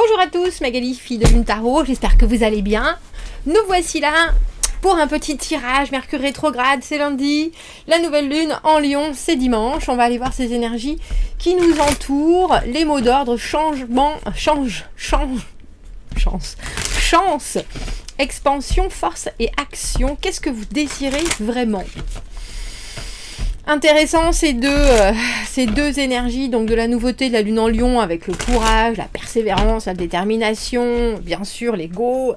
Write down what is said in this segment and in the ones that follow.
Bonjour à tous, Magali, fille de Lune Tarot, j'espère que vous allez bien. Nous voici là pour un petit tirage. Mercure rétrograde, c'est lundi. La nouvelle lune en Lion, c'est dimanche. On va aller voir ces énergies qui nous entourent. Les mots d'ordre, changement, chance, expansion, force et action. Qu'est-ce que vous désirez vraiment ? Intéressant ces deux énergies, donc de la nouveauté de la lune en Lion avec le courage, la persévérance, la détermination, bien sûr l'ego,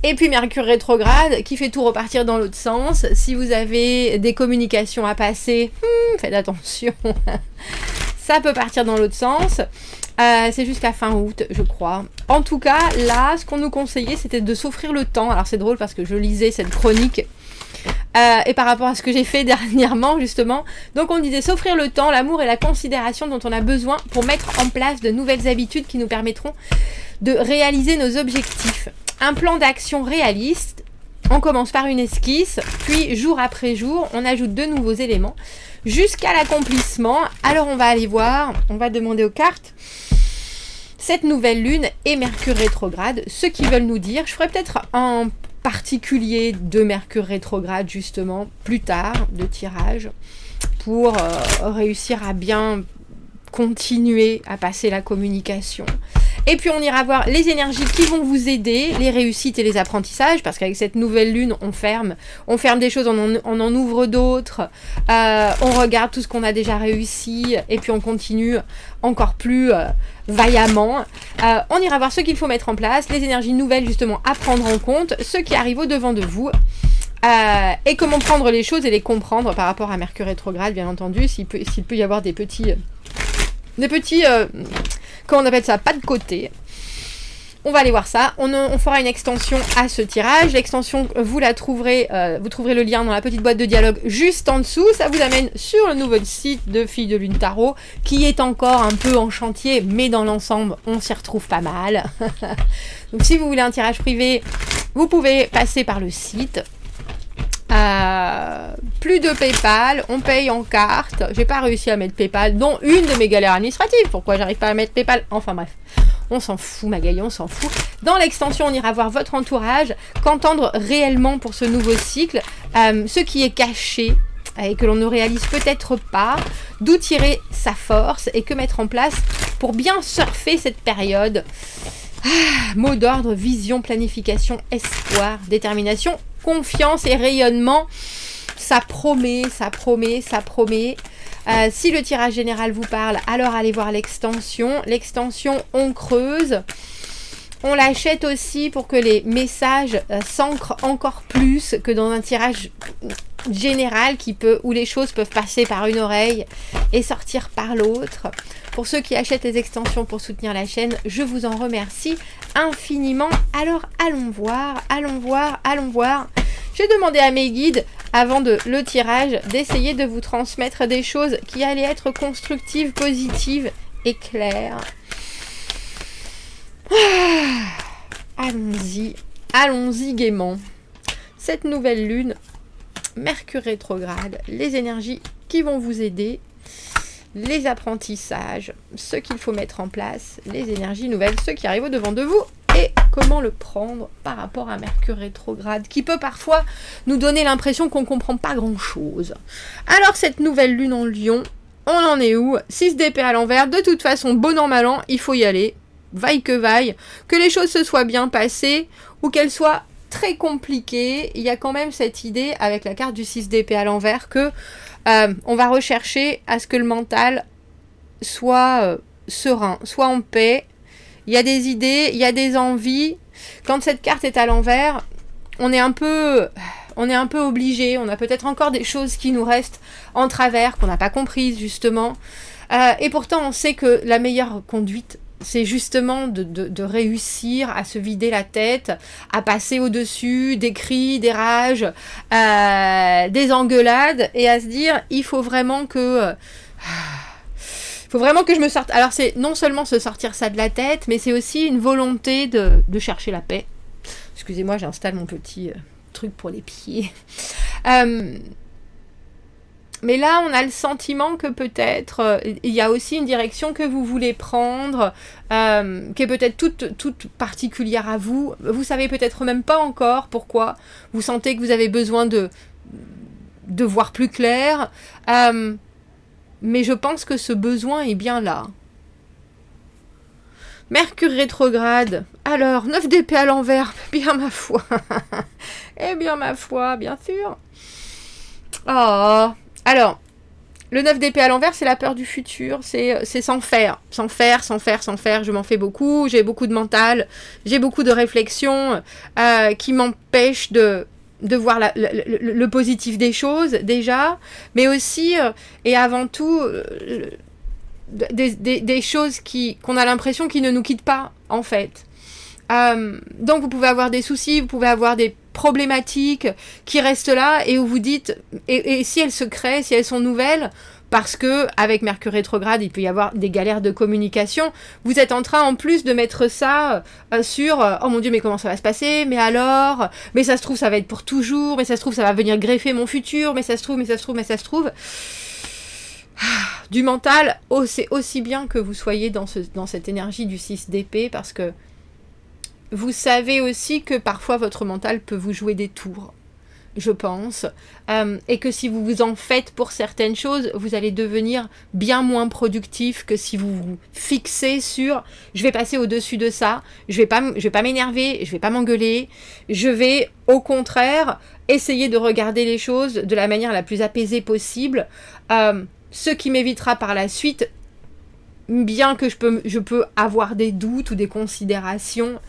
et puis Mercure rétrograde qui fait tout repartir dans l'autre sens. Si vous avez des communications à passer, faites attention, ça peut partir dans l'autre sens. C'est jusqu'à fin août, je crois. En tout cas, là, ce qu'on nous conseillait, c'était de s'offrir le temps. Alors c'est drôle parce que je lisais cette chronique et par rapport à ce que j'ai fait dernièrement, justement. Donc on disait s'offrir le temps, l'amour et la considération dont on a besoin pour mettre en place de nouvelles habitudes qui nous permettront de réaliser nos objectifs. Un plan d'action réaliste. On commence par une esquisse, puis jour après jour, on ajoute de nouveaux éléments jusqu'à l'accomplissement. Alors on va aller voir, on va demander aux cartes cette nouvelle lune et Mercure rétrograde, ce qu'ils veulent nous dire. Je ferai peut-être un particulier de Mercure rétrograde justement plus tard, de tirage, pour réussir à bien continuer à passer la communication. Et puis on ira voir les énergies qui vont vous aider, les réussites et les apprentissages, parce qu'avec cette nouvelle lune, on ferme des choses, on en ouvre d'autres, on regarde tout ce qu'on a déjà réussi, et puis on continue encore plus vaillamment. On ira voir ce qu'il faut mettre en place, les énergies nouvelles justement à prendre en compte, ce qui arrive au-devant de vous, et comment prendre les choses et les comprendre par rapport à Mercure rétrograde, bien entendu, s'il peut y avoir des petits comment on appelle ça, pas de côté. On va aller voir ça. On fera une extension à ce tirage. L'extension, vous la trouverez, vous trouverez le lien dans la petite boîte de dialogue juste en dessous. Ça vous amène sur le nouveau site de Fille de Lune Tarot, qui est encore un peu en chantier, mais dans l'ensemble, on s'y retrouve pas mal. Donc si vous voulez un tirage privé, vous pouvez passer par le site. Plus de PayPal, on paye en carte. J'ai pas réussi à mettre PayPal, dont une de mes galères administratives. Pourquoi j'arrive pas à mettre PayPal? Enfin bref, on s'en fout, Magali, on s'en fout. Dans l'extension, on ira voir votre entourage, qu'entendre réellement pour ce nouveau cycle, ce qui est caché et que l'on ne réalise peut-être pas, d'où tirer sa force et que mettre en place pour bien surfer cette période. Mots d'ordre, vision, planification, espoir, détermination, confiance et rayonnement. Ça promet. Si le tirage général vous parle, alors allez voir l'extension. L'extension, on creuse. On l'achète aussi pour que les messages s'ancrent encore plus que dans un tirage général où les choses peuvent passer par une oreille et sortir par l'autre. Pour ceux qui achètent les extensions pour soutenir la chaîne, je vous en remercie infiniment. Alors allons voir. J'ai demandé à mes guides, avant le tirage, d'essayer de vous transmettre des choses qui allaient être constructives, positives et claires. Allons-y gaiement. Cette nouvelle lune, Mercure rétrograde, les énergies qui vont vous aider, les apprentissages, ce qu'il faut mettre en place, les énergies nouvelles, ce qui arrive au-devant de vous, et comment le prendre par rapport à Mercure rétrograde, qui peut parfois nous donner l'impression qu'on ne comprend pas grand-chose. Alors cette nouvelle lune en Lion, on en est où? 6 d'épée à l'envers, de toute façon, bon an mal an, il faut y aller, vaille, que les choses se soient bien passées, ou qu'elles soient très compliquées. Il y a quand même cette idée, avec la carte du 6 d'épée à l'envers, que on va rechercher à ce que le mental soit serein, soit en paix. Il y a des idées, il y a des envies. Quand cette carte est à l'envers, on est un peu obligé. On a peut-être encore des choses qui nous restent en travers, qu'on n'a pas comprises justement. Et pourtant, on sait que la meilleure conduite, c'est justement de réussir à se vider la tête, à passer au-dessus des cris, des rages, des engueulades, et à se dire, il faut vraiment que je me sorte. Alors c'est non seulement se sortir ça de la tête, mais c'est aussi une volonté de chercher la paix. Excusez-moi, j'installe mon petit truc pour les pieds. Mais là, on a le sentiment que peut-être il y a aussi une direction que vous voulez prendre, qui est peut-être toute particulière à vous. Vous savez peut-être même pas encore pourquoi. Vous sentez que vous avez besoin de voir plus clair. Mais je pense que ce besoin est bien là. Mercure rétrograde. Alors, 9 d'épée à l'envers. Bien ma foi. Eh bien ma foi, bien sûr. Oh. Alors, le 9 d'épée à l'envers, c'est la peur du futur. C'est sans faire. Sans faire. Je m'en fais beaucoup. J'ai beaucoup de mental. J'ai beaucoup de réflexions qui m'empêchent de voir le positif des choses, déjà. Mais aussi, et avant tout... des choses qu'on a l'impression qui ne nous quittent pas, en fait. Donc vous pouvez avoir des soucis, vous pouvez avoir des problématiques qui restent là et où vous dites, et si elles se créent, si elles sont nouvelles, parce que avec Mercure rétrograde, il peut y avoir des galères de communication, vous êtes en train en plus de mettre ça sur oh mon Dieu, mais comment ça va se passer, mais alors, mais ça se trouve ça va être pour toujours, mais ça se trouve ça va venir greffer mon futur, mais ça se trouve. Du mental, c'est aussi bien que vous soyez dans cette énergie du 6 d'épée, parce que vous savez aussi que parfois votre mental peut vous jouer des tours, je pense, et que si vous vous en faites pour certaines choses, vous allez devenir bien moins productif que si vous vous fixez sur je vais passer au-dessus de ça, je vais pas m'énerver, je vais pas m'engueuler, je vais au contraire essayer de regarder les choses de la manière la plus apaisée possible, ce qui m'évitera par la suite, bien que je peux avoir des doutes ou des considérations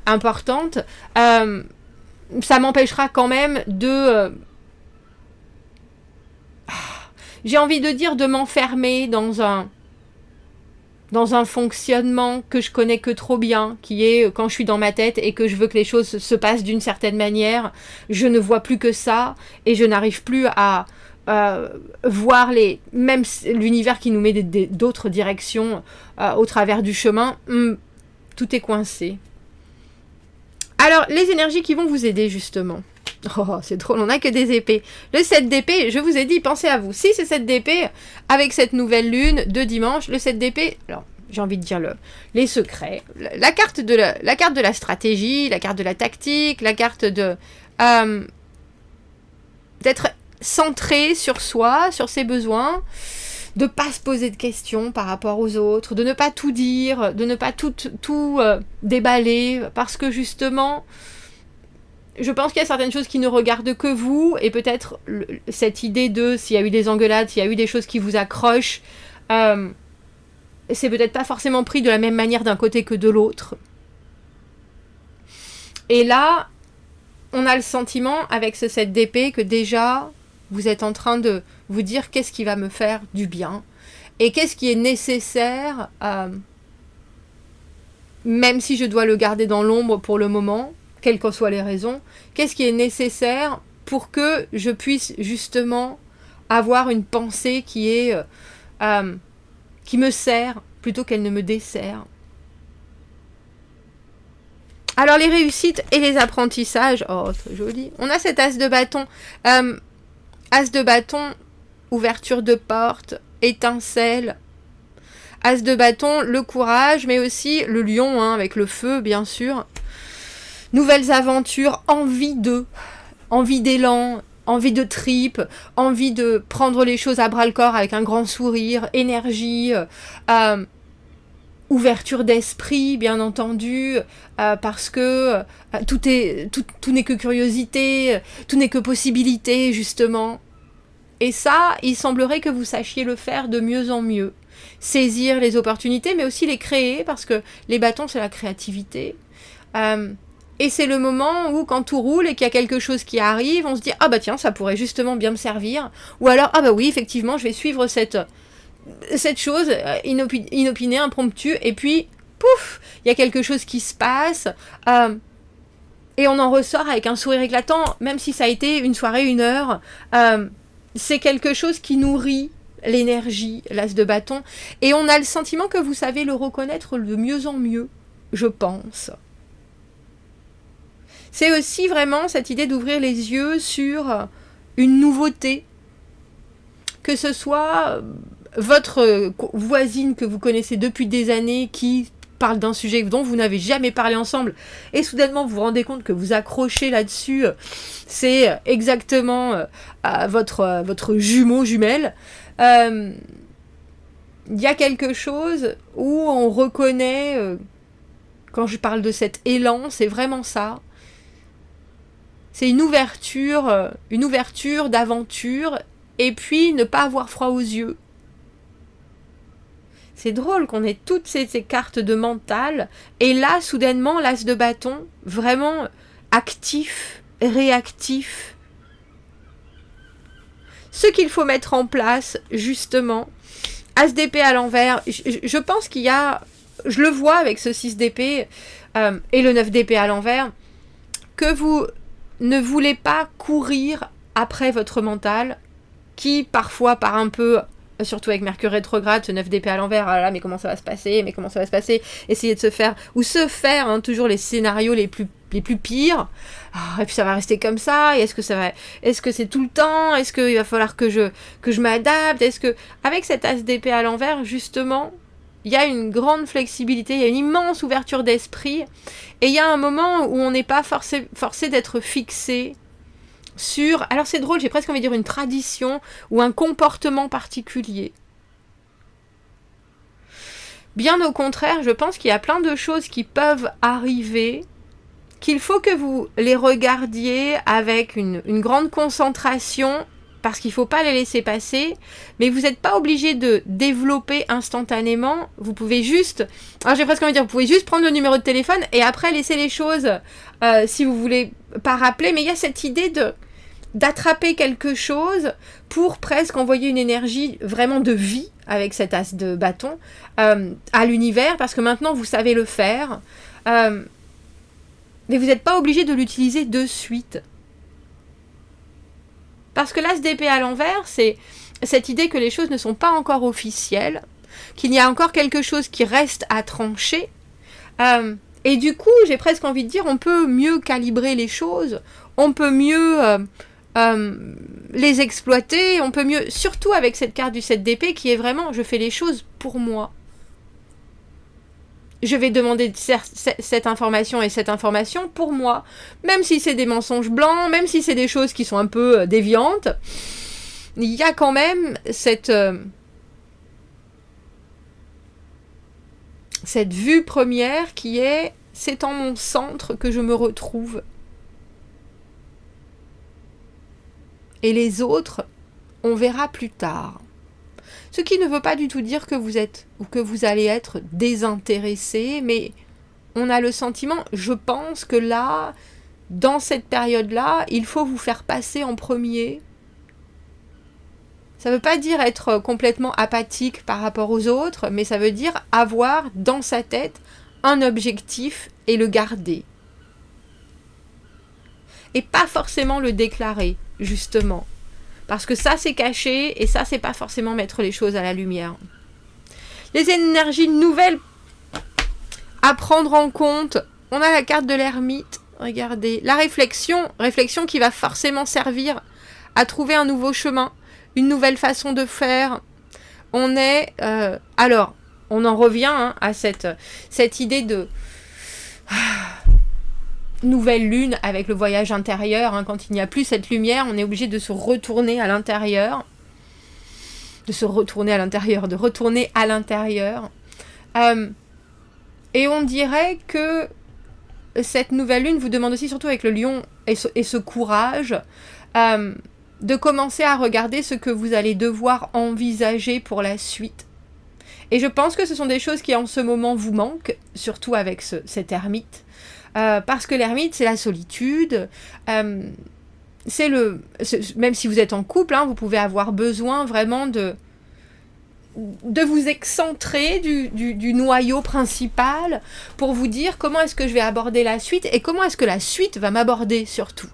importantes, ça m'empêchera quand même de... j'ai envie de dire de m'enfermer dans un fonctionnement que je connais que trop bien, qui est quand je suis dans ma tête et que je veux que les choses se passent d'une certaine manière, je ne vois plus que ça et je n'arrive plus à... voir même l'univers qui nous met d'autres directions au travers du chemin, tout est coincé. Alors, les énergies qui vont vous aider, justement. Oh, c'est drôle, on n'a que des épées. Le 7 d'épée, je vous ai dit, pensez à vous. Si c'est 7 d'épée, avec cette nouvelle lune de dimanche, le 7 d'épée, alors, j'ai envie de dire les secrets, la carte de la stratégie, la carte de la tactique, la carte de... d'être centré sur soi, sur ses besoins, de pas se poser de questions par rapport aux autres, de ne pas tout dire, de ne pas tout déballer, parce que justement, je pense qu'il y a certaines choses qui ne regardent que vous, et peut-être cette idée de s'il y a eu des engueulades, s'il y a eu des choses qui vous accrochent, c'est peut-être pas forcément pris de la même manière d'un côté que de l'autre. Et là, on a le sentiment, avec ce 7 d'épée, que déjà... vous êtes en train de vous dire qu'est-ce qui va me faire du bien et qu'est-ce qui est nécessaire, même si je dois le garder dans l'ombre pour le moment, quelles que soient les raisons, qu'est-ce qui est nécessaire pour que je puisse justement avoir une pensée qui me sert plutôt qu'elle ne me dessert. Alors les réussites et les apprentissages, oh c'est joli, on a cet as de bâton. As de bâton, ouverture de porte, étincelle. As de bâton, le courage, mais aussi le lion, avec le feu, bien sûr. Nouvelles aventures, envie d'élan, envie de tripes, envie de prendre les choses à bras-le-corps avec un grand sourire, énergie, ouverture d'esprit, bien entendu, parce que tout n'est que curiosité, tout n'est que possibilité, justement. Et ça, il semblerait que vous sachiez le faire de mieux en mieux. Saisir les opportunités, mais aussi les créer, parce que les bâtons, c'est la créativité. Et c'est le moment où, quand tout roule et qu'il y a quelque chose qui arrive, on se dit « Ah bah tiens, ça pourrait justement bien me servir. » Ou alors « Ah bah oui, effectivement, je vais suivre cette chose inopinée, impromptue. » Et puis, pouf, il y a quelque chose qui se passe. Et on en ressort avec un sourire éclatant, même si ça a été une soirée, une heure. C'est quelque chose qui nourrit l'énergie, l'as de bâton. Et on a le sentiment que vous savez le reconnaître de mieux en mieux, je pense. C'est aussi vraiment cette idée d'ouvrir les yeux sur une nouveauté que ce soit votre voisine que vous connaissez depuis des années qui parle d'un sujet dont vous n'avez jamais parlé ensemble et soudainement vous vous rendez compte que vous accrochez là-dessus, c'est exactement votre jumelle. Il y a quelque chose où on reconnaît, quand je parle de cet élan, c'est vraiment ça. C'est une ouverture d'aventure, et puis ne pas avoir froid aux yeux. C'est drôle qu'on ait toutes ces cartes de mental, et là, soudainement, l'as de bâton, vraiment actif, réactif. Ce qu'il faut mettre en place, justement, as d'épée à l'envers, je pense qu'il y a, je le vois avec ce 6 d'épée et le 9 d'épée à l'envers, que vous ne voulez pas courir après votre mental, qui parfois part un peu, surtout avec Mercure rétrograde, ce 9 d'épée à l'envers, ah là, mais comment ça va se passer, essayer de se faire, toujours les scénarios les plus pires, et puis ça va rester comme ça, et est-ce que c'est tout le temps, est-ce qu'il va falloir que je m'adapte, avec cet as d'épée à l'envers, justement, il y a une grande flexibilité, il y a une immense ouverture d'esprit, et il y a un moment où on n'est pas forcé d'être fixé sur, alors c'est drôle, j'ai presque envie de dire une tradition ou un comportement particulier. Bien au contraire, je pense qu'il y a plein de choses qui peuvent arriver, qu'il faut que vous les regardiez avec une grande concentration, parce qu'il ne faut pas les laisser passer, mais vous n'êtes pas obligé de développer instantanément, vous pouvez juste, alors j'ai presque envie de dire, vous pouvez juste prendre le numéro de téléphone et après laisser les choses, si vous voulez pas rappeler, mais il y a cette idée d'attraper quelque chose pour presque envoyer une énergie vraiment de vie avec cet as de bâton à l'univers, parce que maintenant vous savez le faire, mais vous n'êtes pas obligé de l'utiliser de suite. Parce que l'as d'épée à l'envers, c'est cette idée que les choses ne sont pas encore officielles, qu'il y a encore quelque chose qui reste à trancher. Et du coup, j'ai presque envie de dire, on peut mieux calibrer les choses, on peut mieux les exploiter, on peut mieux, surtout avec cette carte du 7 d'épée qui est vraiment, je fais les choses pour moi. Je vais demander cette information et cette information pour moi. Même si c'est des mensonges blancs, même si c'est des choses qui sont un peu déviantes, il y a quand même cette vue première qui est, c'est en mon centre que je me retrouve. Et les autres, on verra plus tard. Ce qui ne veut pas du tout dire que vous êtes ou que vous allez être désintéressé, mais on a le sentiment, je pense que là, dans cette période-là, il faut vous faire passer en premier. Ça ne veut pas dire être complètement apathique par rapport aux autres, mais ça veut dire avoir dans sa tête un objectif et le garder. Et pas forcément le déclarer, justement. Parce que ça, c'est caché, et ça, c'est pas forcément mettre les choses à la lumière. Les énergies nouvelles à prendre en compte. On a la carte de l'ermite. Regardez. La réflexion qui va forcément servir à trouver un nouveau chemin, une nouvelle façon de faire. On est... alors, on en revient à cette idée de... nouvelle lune avec le voyage intérieur, quand il n'y a plus cette lumière, on est obligé de se retourner à l'intérieur, de retourner à l'intérieur. Et on dirait que cette nouvelle lune vous demande aussi, surtout avec le lion et ce courage, de commencer à regarder ce que vous allez devoir envisager pour la suite. Et je pense que ce sont des choses qui en ce moment vous manquent, surtout avec cet ermite. Parce que l'ermite, c'est la solitude, même si vous êtes en couple, vous pouvez avoir besoin vraiment de vous excentrer du noyau principal pour vous dire comment est-ce que je vais aborder la suite et comment est-ce que la suite va m'aborder surtout.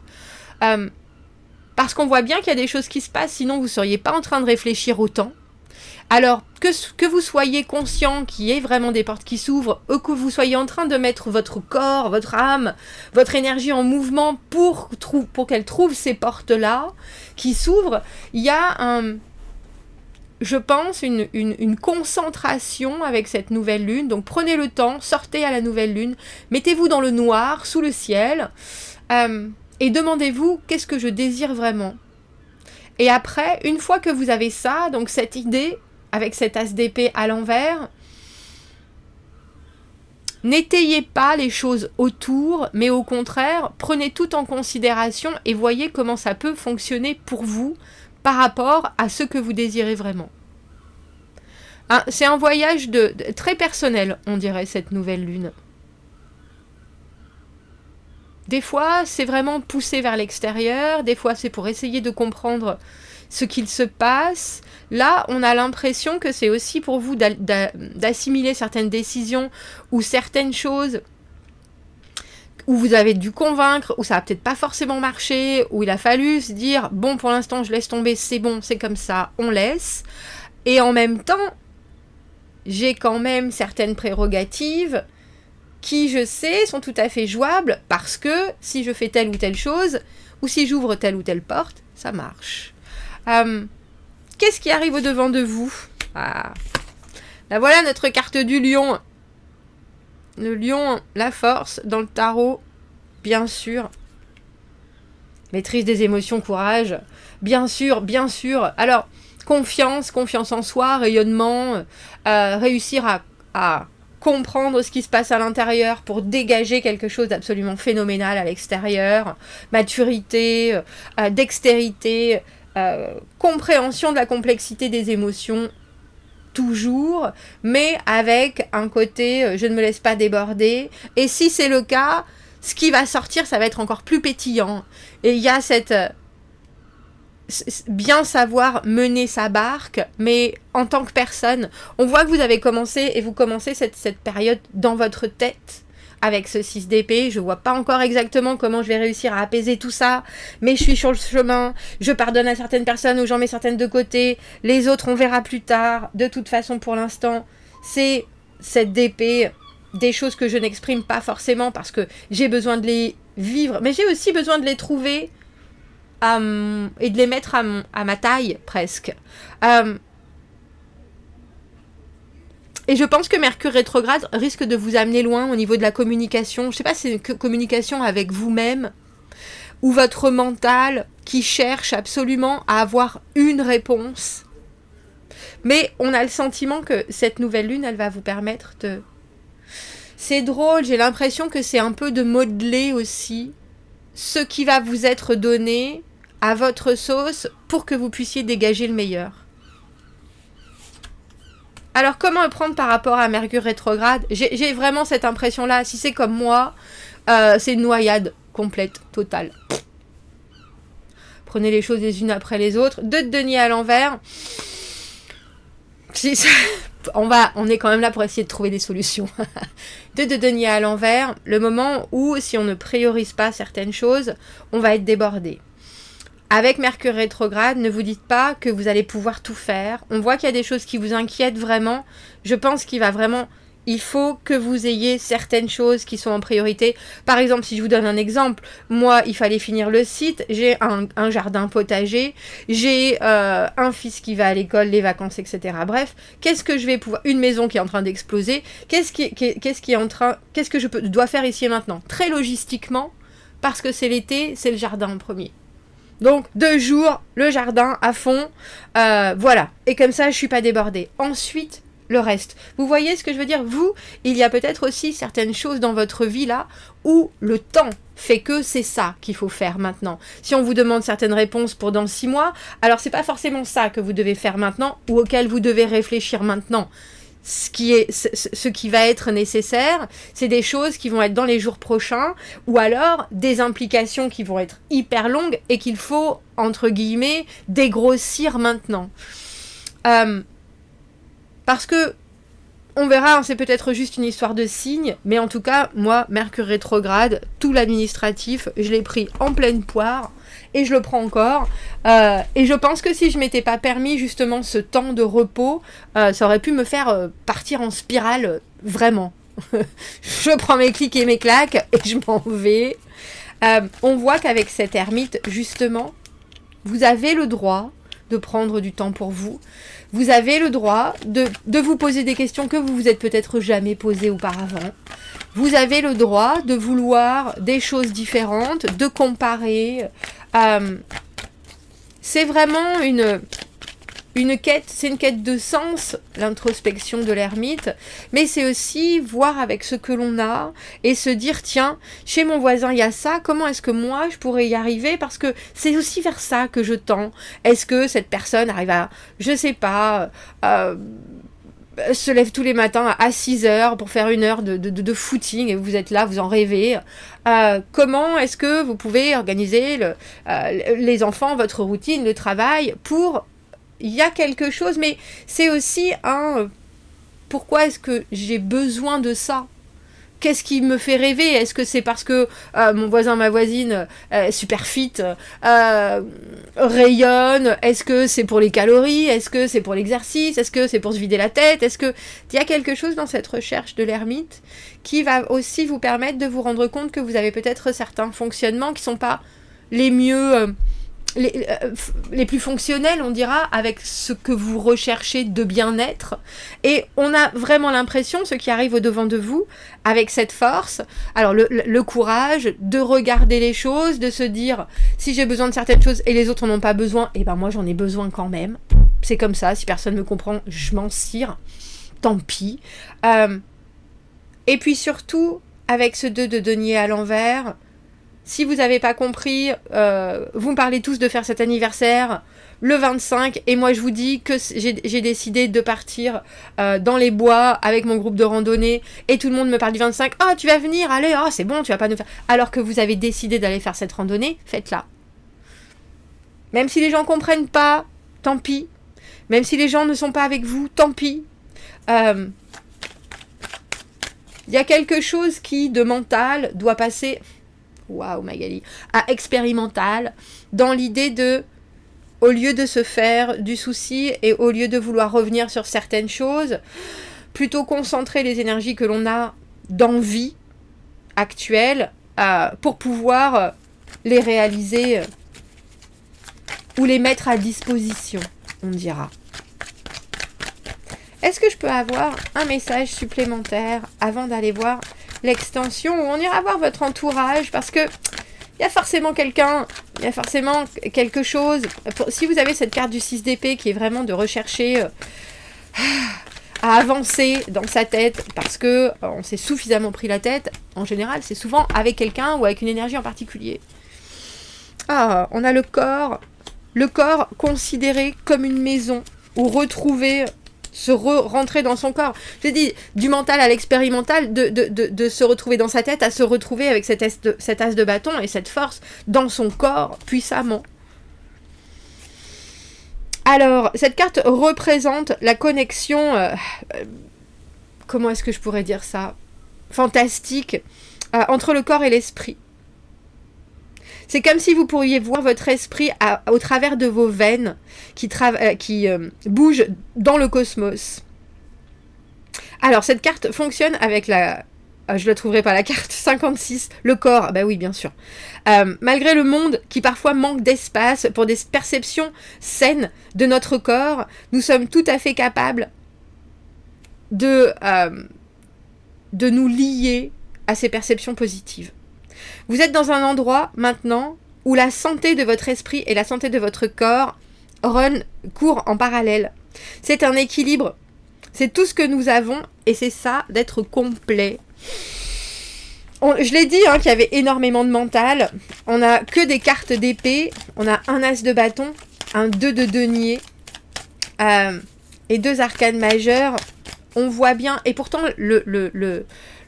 Parce qu'on voit bien qu'il y a des choses qui se passent, sinon vous ne seriez pas en train de réfléchir autant. Alors, que vous soyez conscient qu'il y ait vraiment des portes qui s'ouvrent, ou que vous soyez en train de mettre votre corps, votre âme, votre énergie en mouvement pour qu'elle trouve ces portes-là qui s'ouvrent, il y a je pense, une concentration avec cette nouvelle lune. Donc prenez le temps, sortez à la nouvelle lune, mettez-vous dans le noir, sous le ciel, et demandez-vous qu'est-ce que je désire vraiment. Et après, une fois que vous avez ça, donc cette idée, avec cet as d'épée à l'envers, n'étayez pas les choses autour, mais au contraire, prenez tout en considération et voyez comment ça peut fonctionner pour vous par rapport à ce que vous désirez vraiment. Hein, c'est un voyage très personnel, on dirait, cette nouvelle lune. Des fois, c'est vraiment poussé vers l'extérieur, des fois, c'est pour essayer de comprendre ce qu'il se passe. Là, on a l'impression que c'est aussi pour vous d'assimiler certaines décisions ou certaines choses où vous avez dû convaincre, où ça n'a peut-être pas forcément marché, où il a fallu se dire « Bon, pour l'instant, je laisse tomber, c'est bon, c'est comme ça, on laisse. » Et en même temps, j'ai quand même certaines prérogatives qui, je sais, sont tout à fait jouables parce que si je fais telle ou telle chose, ou si j'ouvre telle ou telle porte, ça marche. Qu'est-ce qui arrive au-devant de vous? Ah. Là, voilà notre carte du lion. Le lion, la force, dans le tarot, bien sûr. Maîtrise des émotions, courage. Bien sûr, bien sûr. Alors, confiance en soi, rayonnement, réussir à comprendre ce qui se passe à l'intérieur pour dégager quelque chose d'absolument phénoménal à l'extérieur. Maturité, dextérité, compréhension de la complexité des émotions, toujours, mais avec un côté je ne me laisse pas déborder, et si c'est le cas, ce qui va sortir, ça va être encore plus pétillant, et il y a cette bien savoir mener sa barque, mais en tant que personne, on voit que vous avez commencé, et vous commencez cette période dans votre tête, avec ce 6 d'épée, je vois pas encore exactement comment je vais réussir à apaiser tout ça, mais je suis sur le chemin, je pardonne à certaines personnes ou j'en mets certaines de côté, les autres on verra plus tard, de toute façon pour l'instant, c'est cette d'épée, des choses que je n'exprime pas forcément parce que j'ai besoin de les vivre, mais j'ai aussi besoin de les trouver et de les mettre à ma taille presque. Et je pense que Mercure rétrograde risque de vous amener loin au niveau de la communication. Je ne sais pas si c'est une communication avec vous-même ou votre mental qui cherche absolument à avoir une réponse. Mais on a le sentiment que cette nouvelle lune, elle va vous permettre de... C'est drôle, j'ai l'impression que c'est un peu de modeler aussi ce qui va vous être donné à votre sauce pour que vous puissiez dégager le meilleur. Alors, comment le prendre par rapport à Mercure rétrograde? J'ai vraiment cette impression-là. Si c'est comme moi, c'est une noyade complète, totale. Prenez les choses les unes après les autres. Deux de denier à l'envers. On est quand même là pour essayer de trouver des solutions. Deux de denier à l'envers. Le moment où, si on ne priorise pas certaines choses, on va être débordé. Avec Mercure rétrograde, ne vous dites pas que vous allez pouvoir tout faire. On voit qu'il y a des choses qui vous inquiètent vraiment. Je pense il faut que vous ayez certaines choses qui sont en priorité. Par exemple, si je vous donne un exemple, moi, il fallait finir le site, j'ai un jardin potager, j'ai un fils qui va à l'école, les vacances, etc. Bref, qu'est-ce que je vais pouvoir... Une maison qui est en train d'exploser, qu'est-ce que je dois faire ici et maintenant? Très logistiquement, parce que c'est l'été, c'est le jardin en premier. Donc, 2 jours, le jardin à fond, voilà. Et comme ça, je suis pas débordée. Ensuite, le reste. Vous voyez ce que je veux dire? Vous, il y a peut-être aussi certaines choses dans votre vie là, où le temps fait que c'est ça qu'il faut faire maintenant. Si on vous demande certaines réponses pour dans 6 mois, alors c'est pas forcément ça que vous devez faire maintenant, ou auquel vous devez réfléchir maintenant. Ce qui va être nécessaire, c'est des choses qui vont être dans les jours prochains, ou alors des implications qui vont être hyper longues et qu'il faut, entre guillemets, dégrossir maintenant. Parce que, on verra, c'est peut-être juste une histoire de signes, mais en tout cas, moi, Mercure rétrograde, tout l'administratif, je l'ai pris en pleine poire, et je le prends encore. Et je pense que si je m'étais pas permis justement ce temps de repos, ça aurait pu me faire partir en spirale, vraiment. Je prends mes clics et mes claques, et je m'en vais. On voit qu'avec cette ermite, justement, vous avez le droit de prendre du temps pour vous. Vous avez le droit de vous poser des questions que vous vous êtes peut-être jamais posées auparavant. Vous avez le droit de vouloir des choses différentes, de comparer. C'est vraiment une quête, c'est une quête de sens, l'introspection de l'ermite, mais c'est aussi voir avec ce que l'on a et se dire, tiens, chez mon voisin il y a ça, comment est-ce que moi je pourrais y arriver, parce que c'est aussi vers ça que je tends. Est-ce que cette personne arrive à, je sais pas, se lève tous les matins à 6 heures pour faire 1 heure de footing et vous êtes là, vous en rêvez. Comment est-ce que vous pouvez organiser les enfants, votre routine, le travail pour... Il y a quelque chose, mais c'est aussi pourquoi est-ce que j'ai besoin de ça? Qu'est-ce qui me fait rêver? Est-ce que c'est parce que mon voisin, ma voisine, super fit, rayonne? Est-ce que c'est pour les calories? Est-ce que c'est pour l'exercice? Est-ce que c'est pour se vider la tête? Est-ce que il y a quelque chose dans cette recherche de l'ermite qui va aussi vous permettre de vous rendre compte que vous avez peut-être certains fonctionnements qui sont pas les mieux... les plus fonctionnels, on dira, avec ce que vous recherchez de bien-être. Et on a vraiment l'impression, ce qui arrive au-devant de vous, avec cette force, alors le courage de regarder les choses, de se dire, si j'ai besoin de certaines choses et les autres n'en ont pas besoin, et ben moi j'en ai besoin quand même. C'est comme ça, si personne me comprend, je m'en cire. Tant pis. Et puis surtout, avec ce 2 de denier à l'envers, si vous n'avez pas compris, vous me parlez tous de faire cet anniversaire le 25 et moi je vous dis que j'ai décidé de partir dans les bois avec mon groupe de randonnée et tout le monde me parle du 25. Ah, tu vas venir, allez, c'est bon, tu vas pas nous faire... Alors que vous avez décidé d'aller faire cette randonnée, faites-la. Même si les gens comprennent pas, tant pis. Même si les gens ne sont pas avec vous, tant pis. Il y a quelque chose qui, de mental, doit passer... Waouh Magali, à expérimental, dans l'idée de, au lieu de se faire du souci et au lieu de vouloir revenir sur certaines choses, plutôt concentrer les énergies que l'on a d'envie actuelle pour pouvoir les réaliser ou les mettre à disposition, on dira. Est-ce que je peux avoir un message supplémentaire avant d'aller voir l'extension où on ira voir votre entourage, parce que il y a forcément quelqu'un, il y a forcément quelque chose. Si vous avez cette carte du 6 d'épée qui est vraiment de rechercher à avancer dans sa tête parce que on s'est suffisamment pris la tête, en général c'est souvent avec quelqu'un ou avec une énergie en particulier. On a le corps considéré comme une maison où retrouver rentrer dans son corps. J'ai dit, du mental à l'expérimental, de se retrouver dans sa tête, à se retrouver avec cet as de bâton et cette force dans son corps, puissamment. Alors, cette carte représente la connexion, comment est-ce que je pourrais dire ça? Fantastique, entre le corps et l'esprit. C'est comme si vous pourriez voir votre esprit au travers de vos veines qui bougent dans le cosmos. Alors, cette carte fonctionne avec la... je ne la trouverai pas, la carte 56, le corps. Bah oui, bien sûr. Malgré le monde qui parfois manque d'espace pour des perceptions saines de notre corps, nous sommes tout à fait capables de nous lier à ces perceptions positives. Vous êtes dans un endroit maintenant où la santé de votre esprit et la santé de votre corps courent en parallèle. C'est un équilibre. C'est tout ce que nous avons et c'est ça d'être complet. Je l'ai dit qu'il y avait énormément de mental. On n'a que des cartes d'épée. On a un as de bâton, un 2 de denier et 2 arcanes majeures. On voit bien. Et pourtant,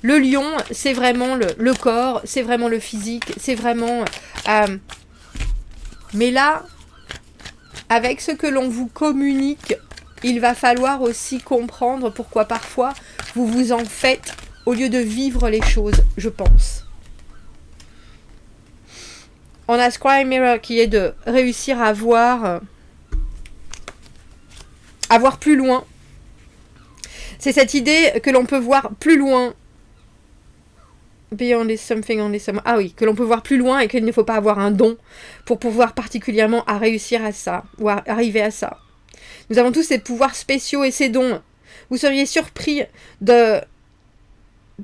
le lion, c'est vraiment le corps, c'est vraiment le physique, c'est vraiment... mais là, avec ce que l'on vous communique, il va falloir aussi comprendre pourquoi parfois vous vous en faites au lieu de vivre les choses, je pense. On a Scribe Mirror qui est de réussir à voir plus loin. C'est cette idée que l'on peut voir plus loin Beyond is something only some... Ah oui, que l'on peut voir plus loin et qu'il ne faut pas avoir un don pour pouvoir particulièrement à réussir à ça, ou à arriver à ça. Nous avons tous ces pouvoirs spéciaux et ces dons. Vous seriez surpris de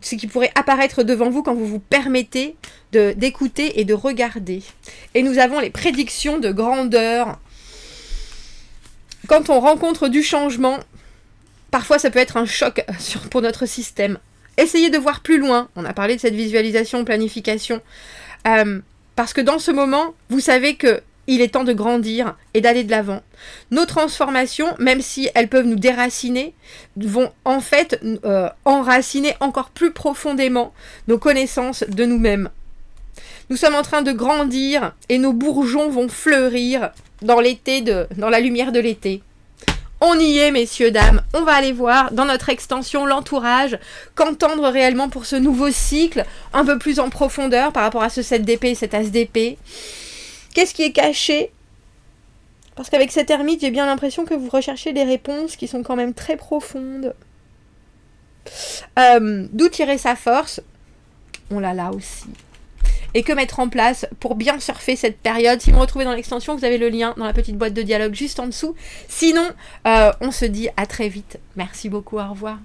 ce qui pourrait apparaître devant vous quand vous vous permettez d'écouter et de regarder. Et nous avons les prédictions de grandeur. Quand on rencontre du changement, parfois ça peut être un choc pour notre système. Essayez de voir plus loin. On a parlé de cette visualisation, planification. Parce que dans ce moment, vous savez qu'il est temps de grandir et d'aller de l'avant. Nos transformations, même si elles peuvent nous déraciner, vont en fait enraciner encore plus profondément nos connaissances de nous-mêmes. Nous sommes en train de grandir et nos bourgeons vont fleurir dans la lumière de l'été. On y est, messieurs, dames. On va aller voir dans notre extension l'entourage, qu'entendre réellement pour ce nouveau cycle, un peu plus en profondeur par rapport à ce 7 d'épée et cet as d'épée. Qu'est-ce qui est caché? Parce qu'avec cette ermite, j'ai bien l'impression que vous recherchez des réponses qui sont quand même très profondes. D'où tirer sa force? On l'a là aussi. Et que mettre en place pour bien surfer cette période? Si vous me retrouvez dans l'extension, vous avez le lien dans la petite boîte de dialogue juste en dessous. Sinon, on se dit à très vite. Merci beaucoup, au revoir.